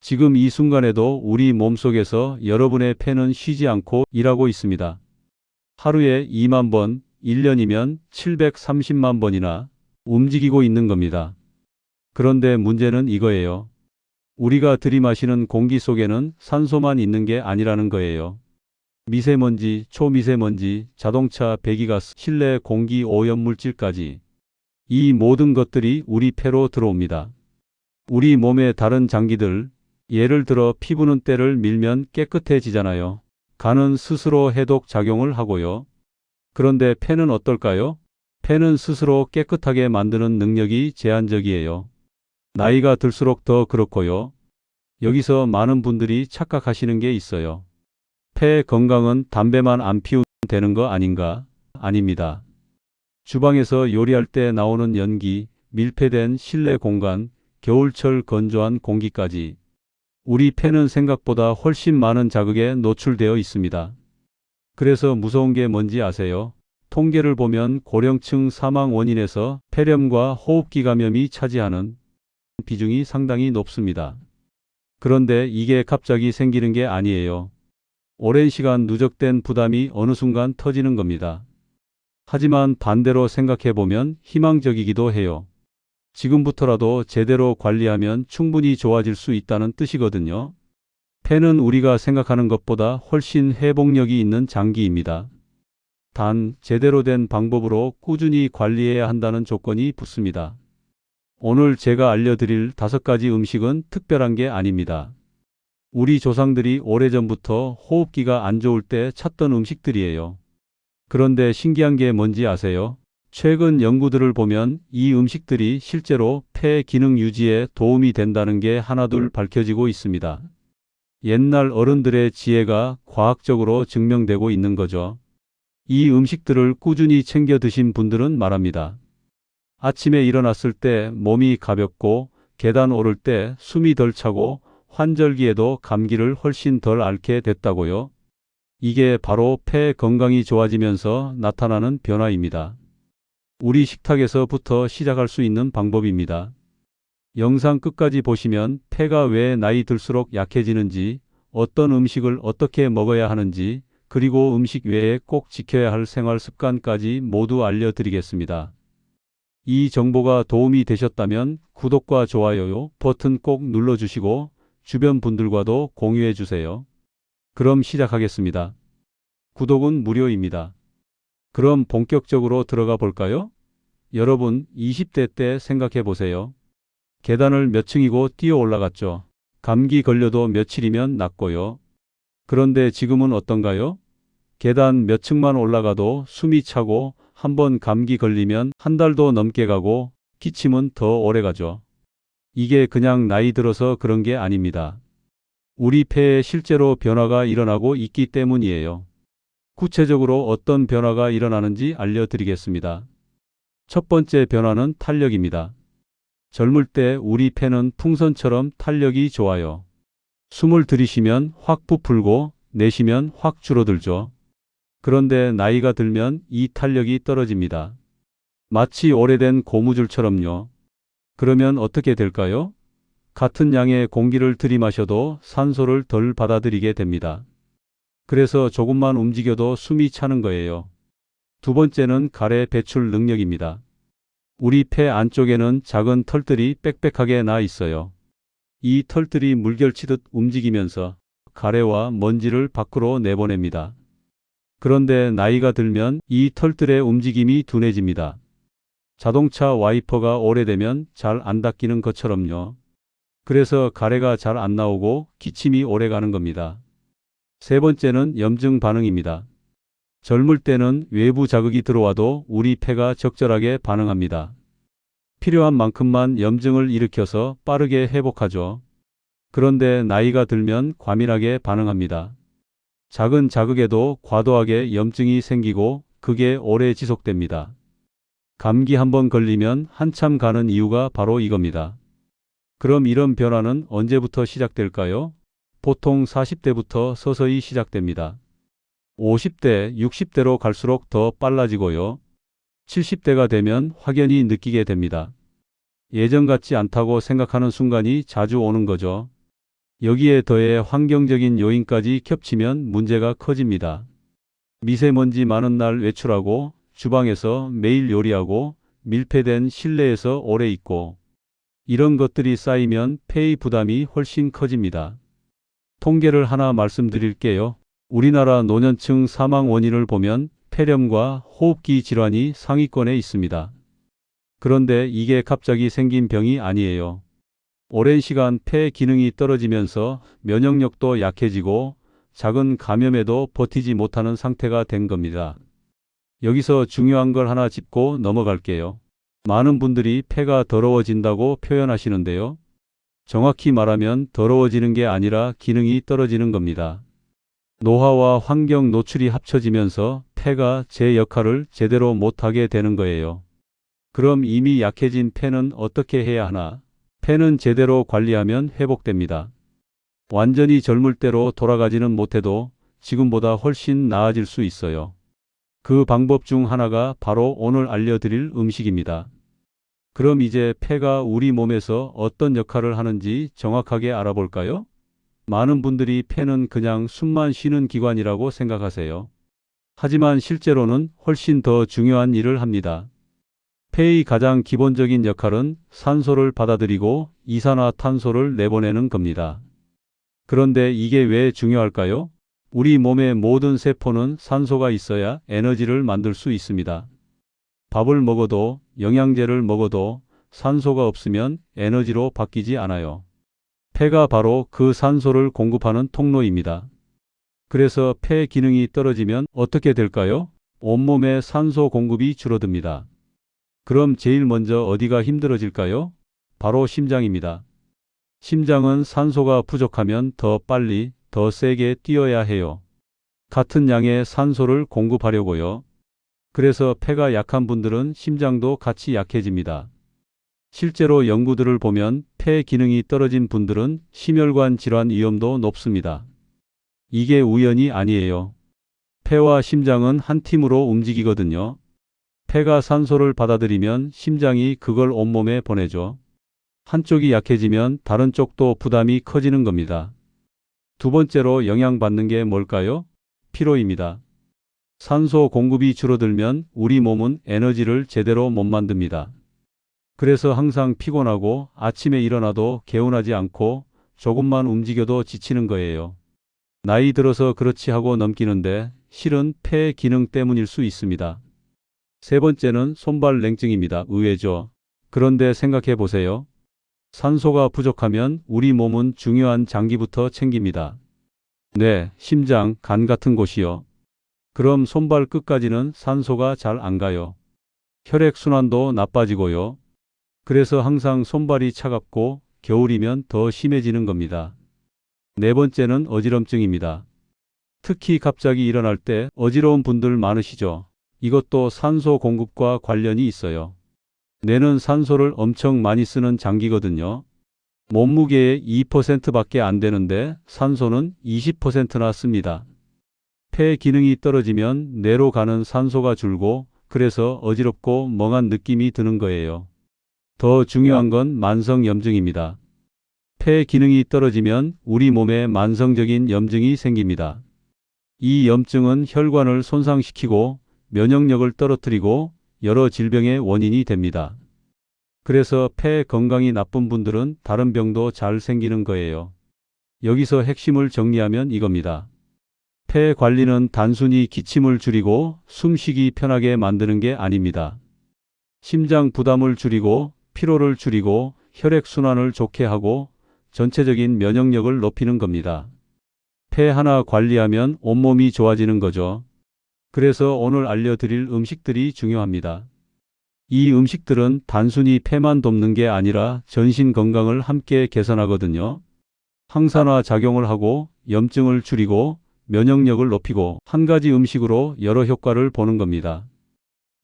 지금 이 순간에도 우리 몸속에서 여러분의 폐는 쉬지 않고 일하고 있습니다. 하루에 2만 번, 1년이면 730만 번이나 움직이고 있는 겁니다. 그런데 문제는 이거예요. 우리가 들이마시는 공기 속에는 산소만 있는 게 아니라는 거예요. 미세먼지, 초미세먼지, 자동차 배기가스, 실내 공기 오염물질까지 이 모든 것들이 우리 폐로 들어옵니다. 우리 몸의 다른 장기들, 예를 들어 피부는 때를 밀면 깨끗해지잖아요. 간은 스스로 해독 작용을 하고요. 그런데 폐는 어떨까요? 폐는 스스로 깨끗하게 만드는 능력이 제한적이에요. 나이가 들수록 더 그렇고요. 여기서 많은 분들이 착각하시는 게 있어요. 폐 건강은 담배만 안 피우면 되는 거 아닌가? 아닙니다. 주방에서 요리할 때 나오는 연기, 밀폐된 실내 공간, 겨울철 건조한 공기까지 우리 폐는 생각보다 훨씬 많은 자극에 노출되어 있습니다. 그래서 무서운 게 뭔지 아세요? 통계를 보면 고령층 사망 원인에서 폐렴과 호흡기 감염이 차지하는 비중이 상당히 높습니다. 그런데 이게 갑자기 생기는 게 아니에요. 오랜 시간 누적된 부담이 어느 순간 터지는 겁니다. 하지만 반대로 생각해 보면 희망적이기도 해요. 지금부터라도 제대로 관리하면 충분히 좋아질 수 있다는 뜻이거든요. 폐는 우리가 생각하는 것보다 훨씬 회복력이 있는 장기입니다. 단, 제대로 된 방법으로 꾸준히 관리해야 한다는 조건이 붙습니다. 오늘 제가 알려드릴 5가지 음식은 특별한 게 아닙니다. 우리 조상들이 오래전부터 호흡기가 안 좋을 때 찾던 음식들이에요. 그런데 신기한 게 뭔지 아세요? 최근 연구들을 보면 이 음식들이 실제로 폐 기능 유지에 도움이 된다는 게 하나둘 밝혀지고 있습니다. 옛날 어른들의 지혜가 과학적으로 증명되고 있는 거죠. 이 음식들을 꾸준히 챙겨 드신 분들은 말합니다. 아침에 일어났을 때 몸이 가볍고 계단 오를 때 숨이 덜 차고 환절기에도 감기를 훨씬 덜 앓게 됐다고요. 이게 바로 폐 건강이 좋아지면서 나타나는 변화입니다. 우리 식탁에서부터 시작할 수 있는 방법입니다. 영상 끝까지 보시면 폐가 왜 나이 들수록 약해지는지, 어떤 음식을 어떻게 먹어야 하는지, 그리고 음식 외에 꼭 지켜야 할 생활 습관까지 모두 알려드리겠습니다. 이 정보가 도움이 되셨다면 구독과 좋아요 버튼 꼭 눌러주시고 주변 분들과도 공유해 주세요. 그럼 시작하겠습니다. 구독은 무료입니다. 그럼 본격적으로 들어가 볼까요? 여러분, 20대 때 생각해 보세요. 계단을 몇 층이고 뛰어 올라갔죠. 감기 걸려도 며칠이면 낫고요. 그런데 지금은 어떤가요? 계단 몇 층만 올라가도 숨이 차고 한번 감기 걸리면 한 달도 넘게 가고 기침은 더 오래 가죠. 이게 그냥 나이 들어서 그런 게 아닙니다. 우리 폐에 실제로 변화가 일어나고 있기 때문이에요. 구체적으로 어떤 변화가 일어나는지 알려드리겠습니다. 첫 번째 변화는 탄력입니다. 젊을 때 우리 폐는 풍선처럼 탄력이 좋아요. 숨을 들이쉬면 확 부풀고 내쉬면 확 줄어들죠. 그런데 나이가 들면 이 탄력이 떨어집니다. 마치 오래된 고무줄처럼요. 그러면 어떻게 될까요? 같은 양의 공기를 들이마셔도 산소를 덜 받아들이게 됩니다. 그래서 조금만 움직여도 숨이 차는 거예요. 두 번째는 가래 배출 능력입니다. 우리 폐 안쪽에는 작은 털들이 빽빽하게 나 있어요. 이 털들이 물결치듯 움직이면서 가래와 먼지를 밖으로 내보냅니다. 그런데 나이가 들면 이 털들의 움직임이 둔해집니다. 자동차 와이퍼가 오래되면 잘 안 닦이는 것처럼요. 그래서 가래가 잘 안 나오고 기침이 오래 가는 겁니다. 세 번째는 염증 반응입니다. 젊을 때는 외부 자극이 들어와도 우리 폐가 적절하게 반응합니다. 필요한 만큼만 염증을 일으켜서 빠르게 회복하죠. 그런데 나이가 들면 과민하게 반응합니다. 작은 자극에도 과도하게 염증이 생기고 그게 오래 지속됩니다. 감기 한번 걸리면 한참 가는 이유가 바로 이겁니다. 그럼 이런 변화는 언제부터 시작될까요? 보통 40대부터 서서히 시작됩니다. 50대, 60대로 갈수록 더 빨라지고요. 70대가 되면 확연히 느끼게 됩니다. 예전 같지 않다고 생각하는 순간이 자주 오는 거죠. 여기에 더해 환경적인 요인까지 겹치면 문제가 커집니다. 미세먼지 많은 날 외출하고 주방에서 매일 요리하고 밀폐된 실내에서 오래 있고 이런 것들이 쌓이면 폐의 부담이 훨씬 커집니다. 통계를 하나 말씀드릴게요. 우리나라 노년층 사망 원인을 보면 폐렴과 호흡기 질환이 상위권에 있습니다. 그런데 이게 갑자기 생긴 병이 아니에요. 오랜 시간 폐 기능이 떨어지면서 면역력도 약해지고 작은 감염에도 버티지 못하는 상태가 된 겁니다. 여기서 중요한 걸 하나 짚고 넘어갈게요. 많은 분들이 폐가 더러워진다고 표현하시는데요. 정확히 말하면 더러워지는 게 아니라 기능이 떨어지는 겁니다. 노화와 환경 노출이 합쳐지면서 폐가 제 역할을 제대로 못하게 되는 거예요. 그럼 이미 약해진 폐는 어떻게 해야 하나? 폐는 제대로 관리하면 회복됩니다. 완전히 젊을 때로 돌아가지는 못해도 지금보다 훨씬 나아질 수 있어요. 그 방법 중 하나가 바로 오늘 알려드릴 음식입니다. 그럼 이제 폐가 우리 몸에서 어떤 역할을 하는지 정확하게 알아볼까요? 많은 분들이 폐는 그냥 숨만 쉬는 기관이라고 생각하세요. 하지만 실제로는 훨씬 더 중요한 일을 합니다. 폐의 가장 기본적인 역할은 산소를 받아들이고 이산화탄소를 내보내는 겁니다. 그런데 이게 왜 중요할까요? 우리 몸의 모든 세포는 산소가 있어야 에너지를 만들 수 있습니다. 밥을 먹어도 영양제를 먹어도 산소가 없으면 에너지로 바뀌지 않아요. 폐가 바로 그 산소를 공급하는 통로입니다. 그래서 폐 기능이 떨어지면 어떻게 될까요? 온몸의 산소 공급이 줄어듭니다. 그럼 제일 먼저 어디가 힘들어질까요? 바로 심장입니다. 심장은 산소가 부족하면 더 빨리, 더 세게 뛰어야 해요. 같은 양의 산소를 공급하려고요. 그래서 폐가 약한 분들은 심장도 같이 약해집니다. 실제로 연구들을 보면 폐 기능이 떨어진 분들은 심혈관 질환 위험도 높습니다. 이게 우연이 아니에요. 폐와 심장은 한 팀으로 움직이거든요. 폐가 산소를 받아들이면 심장이 그걸 온몸에 보내죠. 한쪽이 약해지면 다른 쪽도 부담이 커지는 겁니다. 두 번째로 영향받는 게 뭘까요? 피로입니다. 산소 공급이 줄어들면 우리 몸은 에너지를 제대로 못 만듭니다. 그래서 항상 피곤하고 아침에 일어나도 개운하지 않고 조금만 움직여도 지치는 거예요. 나이 들어서 그렇지 하고 넘기는데 실은 폐 기능 때문일 수 있습니다. 세 번째는 손발 냉증입니다. 의외죠. 그런데 생각해 보세요. 산소가 부족하면 우리 몸은 중요한 장기부터 챙깁니다. 뇌, 심장, 간 같은 곳이요. 그럼 손발 끝까지는 산소가 잘 안 가요. 혈액순환도 나빠지고요. 그래서 항상 손발이 차갑고 겨울이면 더 심해지는 겁니다. 네 번째는 어지럼증입니다. 특히 갑자기 일어날 때 어지러운 분들 많으시죠? 이것도 산소 공급과 관련이 있어요. 뇌는 산소를 엄청 많이 쓰는 장기거든요. 몸무게의 2%밖에 안 되는데 산소는 20%나 씁니다. 폐 기능이 떨어지면 뇌로 가는 산소가 줄고 그래서 어지럽고 멍한 느낌이 드는 거예요. 더 중요한 건 만성염증입니다. 폐 기능이 떨어지면 우리 몸에 만성적인 염증이 생깁니다. 이 염증은 혈관을 손상시키고 면역력을 떨어뜨리고 여러 질병의 원인이 됩니다. 그래서 폐 건강이 나쁜 분들은 다른 병도 잘 생기는 거예요. 여기서 핵심을 정리하면 이겁니다. 폐 관리는 단순히 기침을 줄이고 숨쉬기 편하게 만드는 게 아닙니다. 심장 부담을 줄이고 피로를 줄이고 혈액순환을 좋게 하고 전체적인 면역력을 높이는 겁니다. 폐 하나 관리하면 온몸이 좋아지는 거죠. 그래서 오늘 알려드릴 음식들이 중요합니다. 이 음식들은 단순히 폐만 돕는 게 아니라 전신 건강을 함께 개선하거든요. 항산화 작용을 하고 염증을 줄이고 면역력을 높이고 한 가지 음식으로 여러 효과를 보는 겁니다.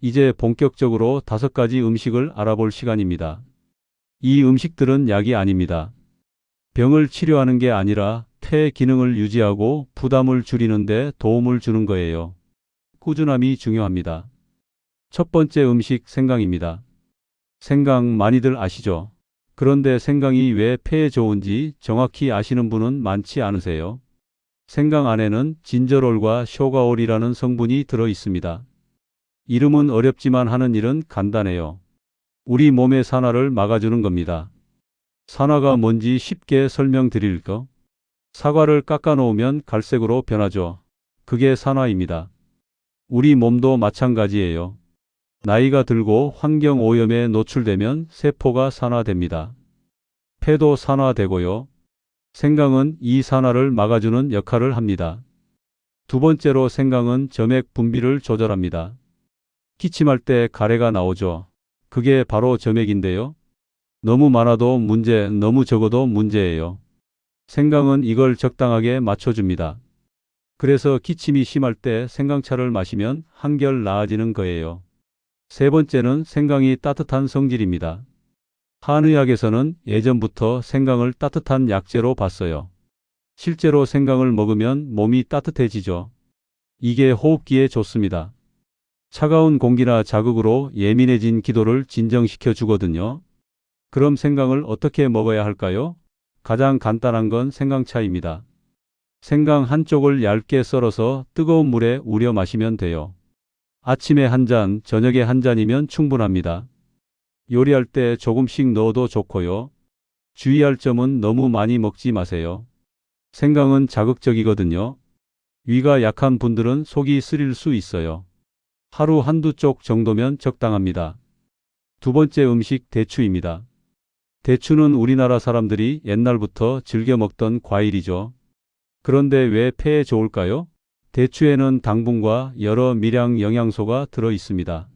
이제 본격적으로 5가지 음식을 알아볼 시간입니다. 이 음식들은 약이 아닙니다. 병을 치료하는 게 아니라 폐 기능을 유지하고 부담을 줄이는 데 도움을 주는 거예요. 꾸준함이 중요합니다. 첫 번째 음식 생강입니다. 생강 많이들 아시죠? 그런데 생강이 왜 폐에 좋은지 정확히 아시는 분은 많지 않으세요? 생강 안에는 진저롤과 쇼가올이라는 성분이 들어 있습니다. 이름은 어렵지만 하는 일은 간단해요. 우리 몸의 산화를 막아주는 겁니다. 산화가 뭔지 쉽게 설명드릴까? 사과를 깎아 놓으면 갈색으로 변하죠. 그게 산화입니다. 우리 몸도 마찬가지예요. 나이가 들고 환경 오염에 노출되면 세포가 산화됩니다. 폐도 산화되고요. 생강은 이 산화를 막아주는 역할을 합니다. 두 번째로 생강은 점액 분비를 조절합니다. 기침할 때 가래가 나오죠. 그게 바로 점액인데요. 너무 많아도 문제, 너무 적어도 문제예요. 생강은 이걸 적당하게 맞춰줍니다. 그래서 기침이 심할 때 생강차를 마시면 한결 나아지는 거예요. 세 번째는 생강이 따뜻한 성질입니다. 한의학에서는 예전부터 생강을 따뜻한 약재로 봤어요. 실제로 생강을 먹으면 몸이 따뜻해지죠. 이게 호흡기에 좋습니다. 차가운 공기나 자극으로 예민해진 기도를 진정시켜 주거든요. 그럼 생강을 어떻게 먹어야 할까요? 가장 간단한 건 생강차입니다. 생강 한쪽을 얇게 썰어서 뜨거운 물에 우려 마시면 돼요. 아침에 한 잔, 저녁에 한 잔이면 충분합니다. 요리할 때 조금씩 넣어도 좋고요. 주의할 점은 너무 많이 먹지 마세요. 생강은 자극적이거든요. 위가 약한 분들은 속이 쓰릴 수 있어요. 하루 한두 쪽 정도면 적당합니다. 두 번째 음식 대추입니다. 대추는 우리나라 사람들이 옛날부터 즐겨 먹던 과일이죠. 그런데 왜 폐에 좋을까요? 대추에는 당분과 여러 미량 영양소가 들어 있습니다.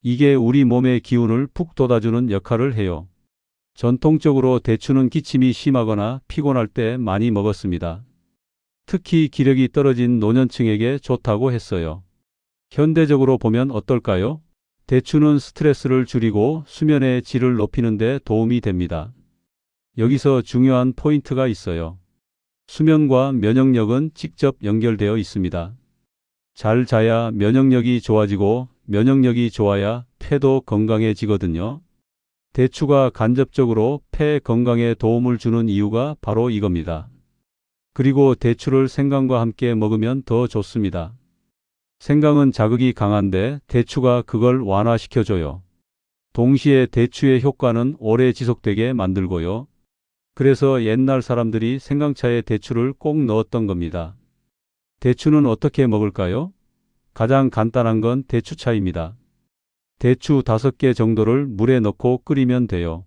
이게 우리 몸의 기운을 푹 돋아주는 역할을 해요. 전통적으로 대추는 기침이 심하거나 피곤할 때 많이 먹었습니다. 특히 기력이 떨어진 노년층에게 좋다고 했어요. 현대적으로 보면 어떨까요? 대추는 스트레스를 줄이고 수면의 질을 높이는 데 도움이 됩니다. 여기서 중요한 포인트가 있어요. 수면과 면역력은 직접 연결되어 있습니다. 잘 자야 면역력이 좋아지고 면역력이 좋아야 폐도 건강해지거든요. 대추가 간접적으로 폐 건강에 도움을 주는 이유가 바로 이겁니다. 그리고 대추를 생강과 함께 먹으면 더 좋습니다. 생강은 자극이 강한데 대추가 그걸 완화시켜줘요. 동시에 대추의 효과는 오래 지속되게 만들고요. 그래서 옛날 사람들이 생강차에 대추를 꼭 넣었던 겁니다. 대추는 어떻게 먹을까요? 가장 간단한 건 대추차입니다. 대추 5개 정도를 물에 넣고 끓이면 돼요.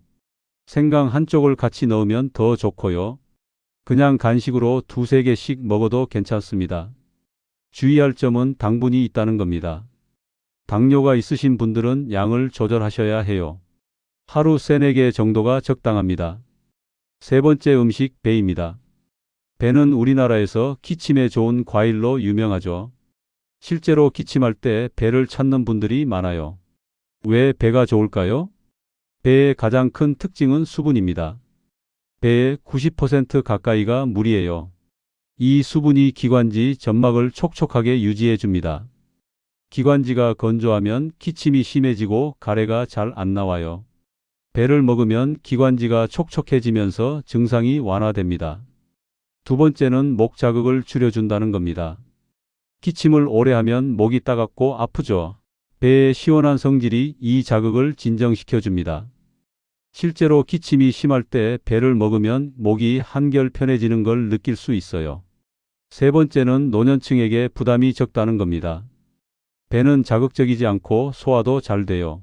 생강 한쪽을 같이 넣으면 더 좋고요. 그냥 간식으로 2~3개씩 먹어도 괜찮습니다. 주의할 점은 당분이 있다는 겁니다. 당뇨가 있으신 분들은 양을 조절하셔야 해요. 하루 3~4개 정도가 적당합니다. 세 번째 음식 배입니다. 배는 우리나라에서 기침에 좋은 과일로 유명하죠. 실제로 기침할 때 배를 찾는 분들이 많아요. 왜 배가 좋을까요? 배의 가장 큰 특징은 수분입니다. 배의 90% 가까이가 물이에요. 이 수분이 기관지 점막을 촉촉하게 유지해 줍니다. 기관지가 건조하면 기침이 심해지고 가래가 잘 안 나와요. 배를 먹으면 기관지가 촉촉해지면서 증상이 완화됩니다. 두 번째는 목 자극을 줄여준다는 겁니다. 기침을 오래 하면 목이 따갑고 아프죠. 배의 시원한 성질이 이 자극을 진정시켜 줍니다. 실제로 기침이 심할 때 배를 먹으면 목이 한결 편해지는 걸 느낄 수 있어요. 세 번째는 노년층에게 부담이 적다는 겁니다. 배는 자극적이지 않고 소화도 잘 돼요.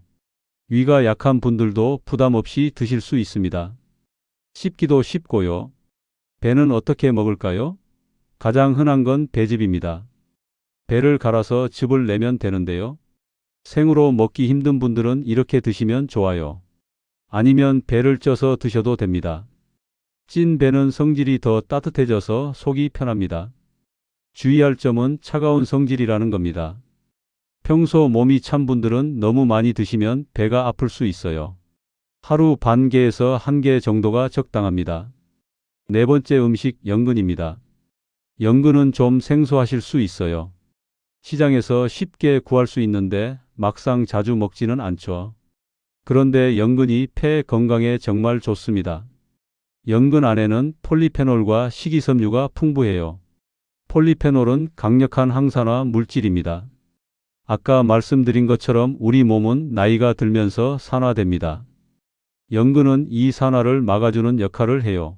위가 약한 분들도 부담 없이 드실 수 있습니다. 씹기도 쉽고요. 배는 어떻게 먹을까요? 가장 흔한 건 배즙입니다. 배를 갈아서 즙을 내면 되는데요. 생으로 먹기 힘든 분들은 이렇게 드시면 좋아요. 아니면 배를 쪄서 드셔도 됩니다. 찐 배는 성질이 더 따뜻해져서 속이 편합니다. 주의할 점은 차가운 성질이라는 겁니다. 평소 몸이 찬 분들은 너무 많이 드시면 배가 아플 수 있어요. 하루 반 개에서 1개 정도가 적당합니다. 네 번째 음식 연근입니다. 연근은 좀 생소하실 수 있어요. 시장에서 쉽게 구할 수 있는데 막상 자주 먹지는 않죠. 그런데 연근이 폐 건강에 정말 좋습니다. 연근 안에는 폴리페놀과 식이섬유가 풍부해요. 폴리페놀은 강력한 항산화 물질입니다. 아까 말씀드린 것처럼 우리 몸은 나이가 들면서 산화됩니다. 연근은 이 산화를 막아주는 역할을 해요.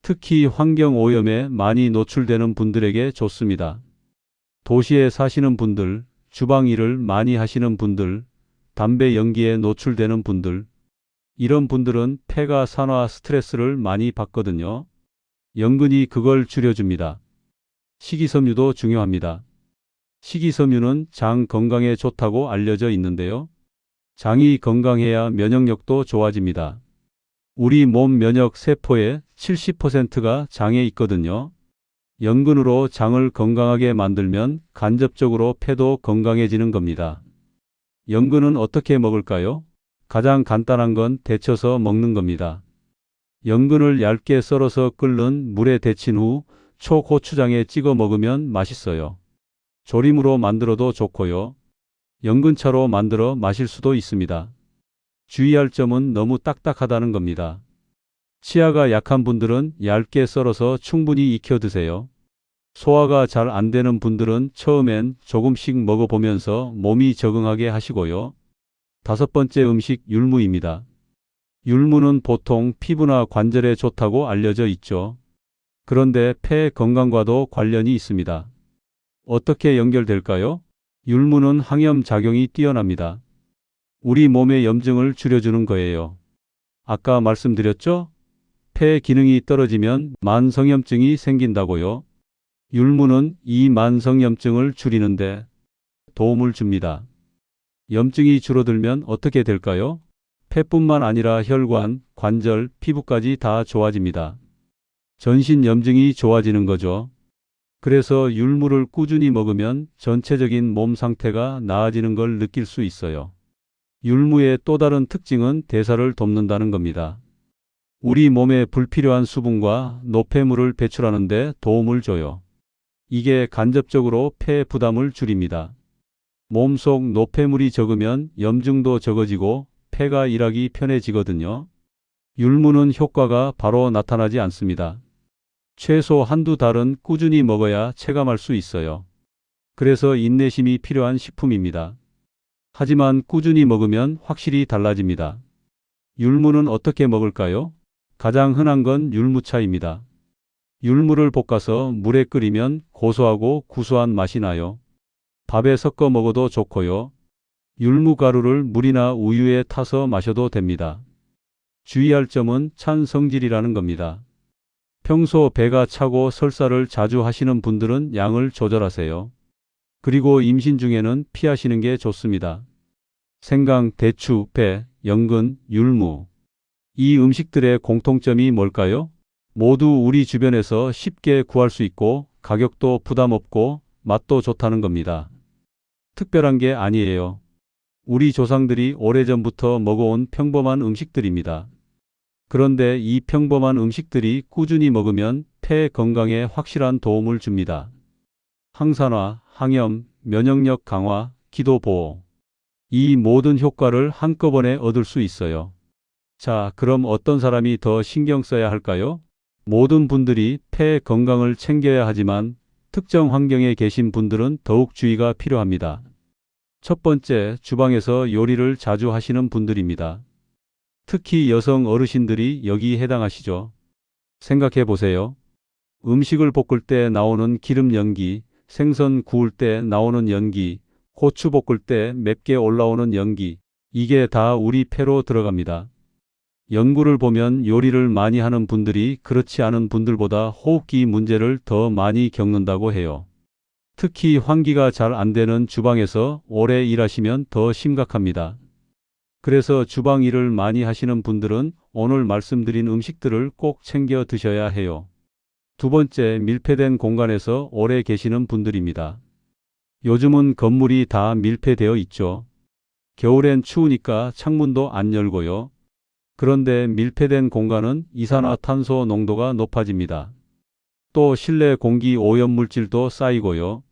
특히 환경오염에 많이 노출되는 분들에게 좋습니다. 도시에 사시는 분들, 주방 일을 많이 하시는 분들, 담배 연기에 노출되는 분들, 이런 분들은 폐가 산화 스트레스를 많이 받거든요. 연근이 그걸 줄여줍니다. 식이섬유도 중요합니다. 식이섬유는 장 건강에 좋다고 알려져 있는데요. 장이 건강해야 면역력도 좋아집니다. 우리 몸 면역 세포의 70%가 장에 있거든요. 연근으로 장을 건강하게 만들면 간접적으로 폐도 건강해지는 겁니다. 연근은 어떻게 먹을까요? 가장 간단한 건 데쳐서 먹는 겁니다. 연근을 얇게 썰어서 끓는 물에 데친 후 초고추장에 찍어 먹으면 맛있어요. 조림으로 만들어도 좋고요. 연근차로 만들어 마실 수도 있습니다. 주의할 점은 너무 딱딱하다는 겁니다. 치아가 약한 분들은 얇게 썰어서 충분히 익혀 드세요. 소화가 잘 안 되는 분들은 처음엔 조금씩 먹어보면서 몸이 적응하게 하시고요. 5번째 음식 율무입니다. 율무는 보통 피부나 관절에 좋다고 알려져 있죠. 그런데 폐 건강과도 관련이 있습니다. 어떻게 연결될까요? 율무는 항염 작용이 뛰어납니다. 우리 몸의 염증을 줄여주는 거예요. 아까 말씀드렸죠? 폐 기능이 떨어지면 만성염증이 생긴다고요. 율무는 이 만성염증을 줄이는데 도움을 줍니다. 염증이 줄어들면 어떻게 될까요? 폐뿐만 아니라 혈관, 관절, 피부까지 다 좋아집니다. 전신 염증이 좋아지는 거죠. 그래서 율무를 꾸준히 먹으면 전체적인 몸 상태가 나아지는 걸 느낄 수 있어요. 율무의 또 다른 특징은 대사를 돕는다는 겁니다. 우리 몸에 불필요한 수분과 노폐물을 배출하는 데 도움을 줘요. 이게 간접적으로 폐 부담을 줄입니다. 몸속 노폐물이 적으면 염증도 적어지고 폐가 일하기 편해지거든요. 율무는 효과가 바로 나타나지 않습니다. 최소 한두 달은 꾸준히 먹어야 체감할 수 있어요. 그래서 인내심이 필요한 식품입니다. 하지만 꾸준히 먹으면 확실히 달라집니다. 율무는 어떻게 먹을까요? 가장 흔한 건 율무차입니다. 율무를 볶아서 물에 끓이면 고소하고 구수한 맛이 나요. 밥에 섞어 먹어도 좋고요. 율무가루를 물이나 우유에 타서 마셔도 됩니다. 주의할 점은 찬 성질이라는 겁니다. 평소 배가 차고 설사를 자주 하시는 분들은 양을 조절하세요. 그리고 임신 중에는 피하시는 게 좋습니다. 생강, 대추, 배, 연근, 율무. 이 음식들의 공통점이 뭘까요? 모두 우리 주변에서 쉽게 구할 수 있고 가격도 부담 없고 맛도 좋다는 겁니다. 특별한 게 아니에요. 우리 조상들이 오래전부터 먹어온 평범한 음식들입니다. 그런데 이 평범한 음식들이 꾸준히 먹으면 폐 건강에 확실한 도움을 줍니다. 항산화, 항염, 면역력 강화, 기도 보호. 이 모든 효과를 한꺼번에 얻을 수 있어요. 자, 그럼 어떤 사람이 더 신경 써야 할까요? 모든 분들이 폐 건강을 챙겨야 하지만 특정 환경에 계신 분들은 더욱 주의가 필요합니다. 첫 번째, 주방에서 요리를 자주 하시는 분들입니다. 특히 여성 어르신들이 여기 해당하시죠. 생각해 보세요. 음식을 볶을 때 나오는 기름 연기, 생선 구울 때 나오는 연기, 고추 볶을 때 맵게 올라오는 연기, 이게 다 우리 폐로 들어갑니다. 연구를 보면 요리를 많이 하는 분들이 그렇지 않은 분들보다 호흡기 문제를 더 많이 겪는다고 해요. 특히 환기가 잘 안 되는 주방에서 오래 일하시면 더 심각합니다. 그래서 주방 일을 많이 하시는 분들은 오늘 말씀드린 음식들을 꼭 챙겨 드셔야 해요. 두 번째, 밀폐된 공간에서 오래 계시는 분들입니다. 요즘은 건물이 다 밀폐되어 있죠. 겨울엔 추우니까 창문도 안 열고요. 그런데 밀폐된 공간은 이산화탄소 농도가 높아집니다. 또 실내 공기 오염 물질도 쌓이고요.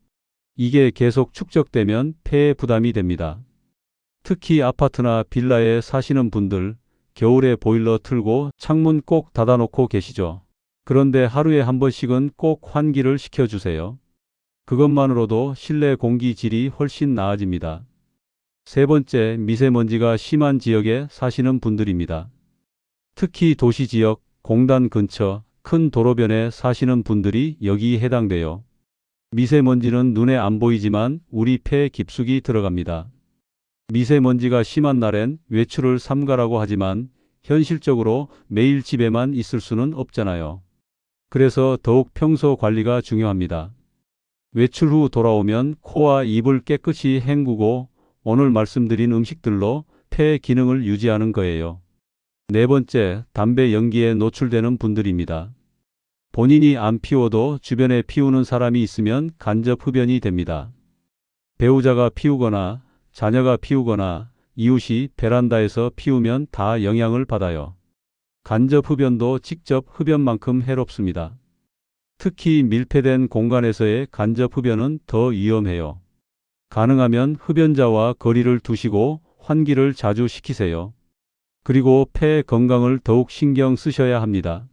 이게 계속 축적되면 폐에 부담이 됩니다. 특히 아파트나 빌라에 사시는 분들, 겨울에 보일러 틀고 창문 꼭 닫아놓고 계시죠? 그런데 하루에 한 번씩은 꼭 환기를 시켜주세요. 그것만으로도 실내 공기 질이 훨씬 나아집니다. 세 번째, 미세먼지가 심한 지역에 사시는 분들입니다. 특히 도시 지역, 공단 근처, 큰 도로변에 사시는 분들이 여기 해당돼요. 미세먼지는 눈에 안 보이지만 우리 폐에 깊숙이 들어갑니다. 미세먼지가 심한 날엔 외출을 삼가라고 하지만 현실적으로 매일 집에만 있을 수는 없잖아요. 그래서 더욱 평소 관리가 중요합니다. 외출 후 돌아오면 코와 입을 깨끗이 헹구고 오늘 말씀드린 음식들로 폐 기능을 유지하는 거예요. 네 번째, 담배 연기에 노출되는 분들입니다. 본인이 안 피워도 주변에 피우는 사람이 있으면 간접 흡연이 됩니다. 배우자가 피우거나 자녀가 피우거나 이웃이 베란다에서 피우면 다 영향을 받아요. 간접 흡연도 직접 흡연만큼 해롭습니다. 특히 밀폐된 공간에서의 간접 흡연은 더 위험해요. 가능하면 흡연자와 거리를 두시고 환기를 자주 시키세요. 그리고 폐 건강을 더욱 신경 쓰셔야 합니다.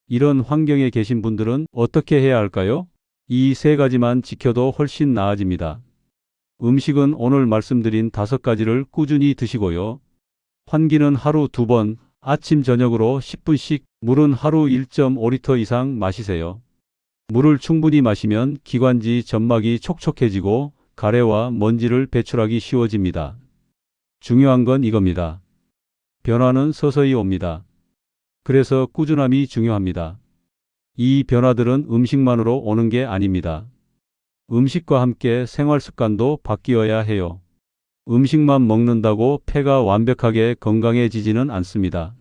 이런 환경에 계신 분들은 어떻게 해야 할까요? 이 세 가지만 지켜도 훨씬 나아집니다. 음식은 오늘 말씀드린 5가지를 꾸준히 드시고요. 환기는 하루 2번, 아침 저녁으로 10분씩, 물은 하루 1.5리터 이상 마시세요. 물을 충분히 마시면 기관지 점막이 촉촉해지고 가래와 먼지를 배출하기 쉬워집니다. 중요한 건 이겁니다. 변화는 서서히 옵니다. 그래서 꾸준함이 중요합니다. 이 변화들은 음식만으로 오는 게 아닙니다. 음식과 함께 생활 습관도 바뀌어야 해요. 음식만 먹는다고 폐가 완벽하게 건강해지지는 않습니다.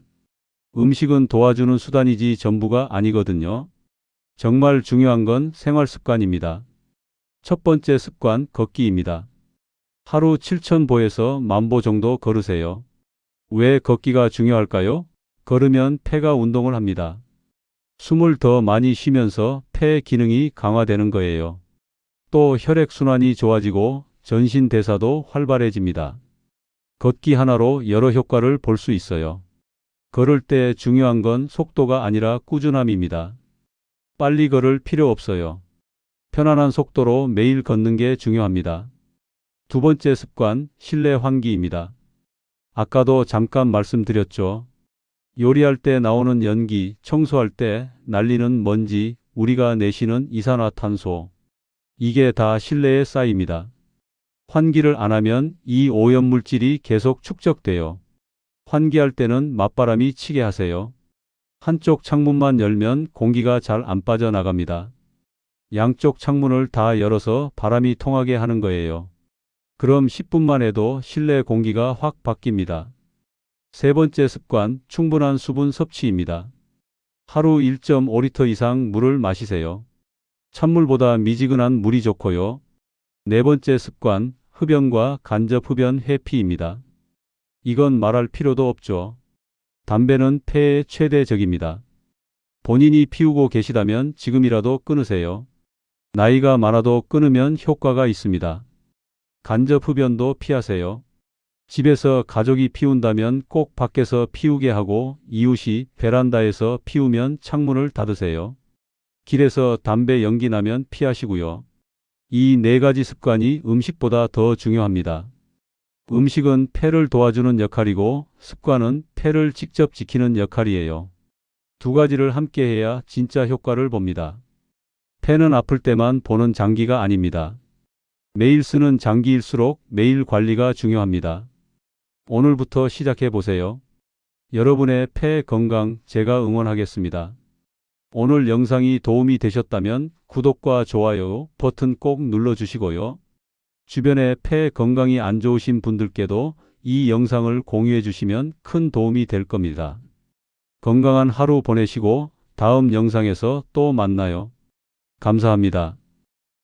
음식은 도와주는 수단이지 전부가 아니거든요. 정말 중요한 건 생활 습관입니다. 첫 번째 습관, 걷기입니다. 하루 7,000보에서 10,000보 정도 걸으세요. 왜 걷기가 중요할까요? 걸으면 폐가 운동을 합니다. 숨을 더 많이 쉬면서 폐 기능이 강화되는 거예요. 또 혈액순환이 좋아지고 전신 대사도 활발해집니다. 걷기 하나로 여러 효과를 볼 수 있어요. 걸을 때 중요한 건 속도가 아니라 꾸준함입니다. 빨리 걸을 필요 없어요. 편안한 속도로 매일 걷는 게 중요합니다. 두 번째 습관, 실내 환기입니다. 아까도 잠깐 말씀드렸죠. 요리할 때 나오는 연기, 청소할 때 날리는 먼지, 우리가 내쉬는 이산화탄소. 이게 다 실내에 쌓입니다. 환기를 안 하면 이 오염물질이 계속 축적돼요. 환기할 때는 맞바람이 치게 하세요. 한쪽 창문만 열면 공기가 잘 안 빠져나갑니다. 양쪽 창문을 다 열어서 바람이 통하게 하는 거예요. 그럼 10분만 해도 실내 공기가 확 바뀝니다. 세 번째 습관, 충분한 수분 섭취입니다. 하루 1.5리터 이상 물을 마시세요. 찬물보다 미지근한 물이 좋고요. 네 번째 습관, 흡연과 간접 흡연 회피입니다. 이건 말할 필요도 없죠. 담배는 폐의 최대 적입니다. 본인이 피우고 계시다면 지금이라도 끊으세요. 나이가 많아도 끊으면 효과가 있습니다. 간접 흡연도 피하세요. 집에서 가족이 피운다면 꼭 밖에서 피우게 하고 이웃이 베란다에서 피우면 창문을 닫으세요. 길에서 담배 연기 나면 피하시고요. 이 네 가지 습관이 음식보다 더 중요합니다. 음식은 폐를 도와주는 역할이고 습관은 폐를 직접 지키는 역할이에요. 두 가지를 함께 해야 진짜 효과를 봅니다. 폐는 아플 때만 보는 장기가 아닙니다. 매일 쓰는 장기일수록 매일 관리가 중요합니다. 오늘부터 시작해 보세요. 여러분의 폐 건강 제가 응원하겠습니다. 오늘 영상이 도움이 되셨다면 구독과 좋아요 버튼 꼭 눌러주시고요. 주변에 폐 건강이 안 좋으신 분들께도 이 영상을 공유해 주시면 큰 도움이 될 겁니다. 건강한 하루 보내시고 다음 영상에서 또 만나요. 감사합니다.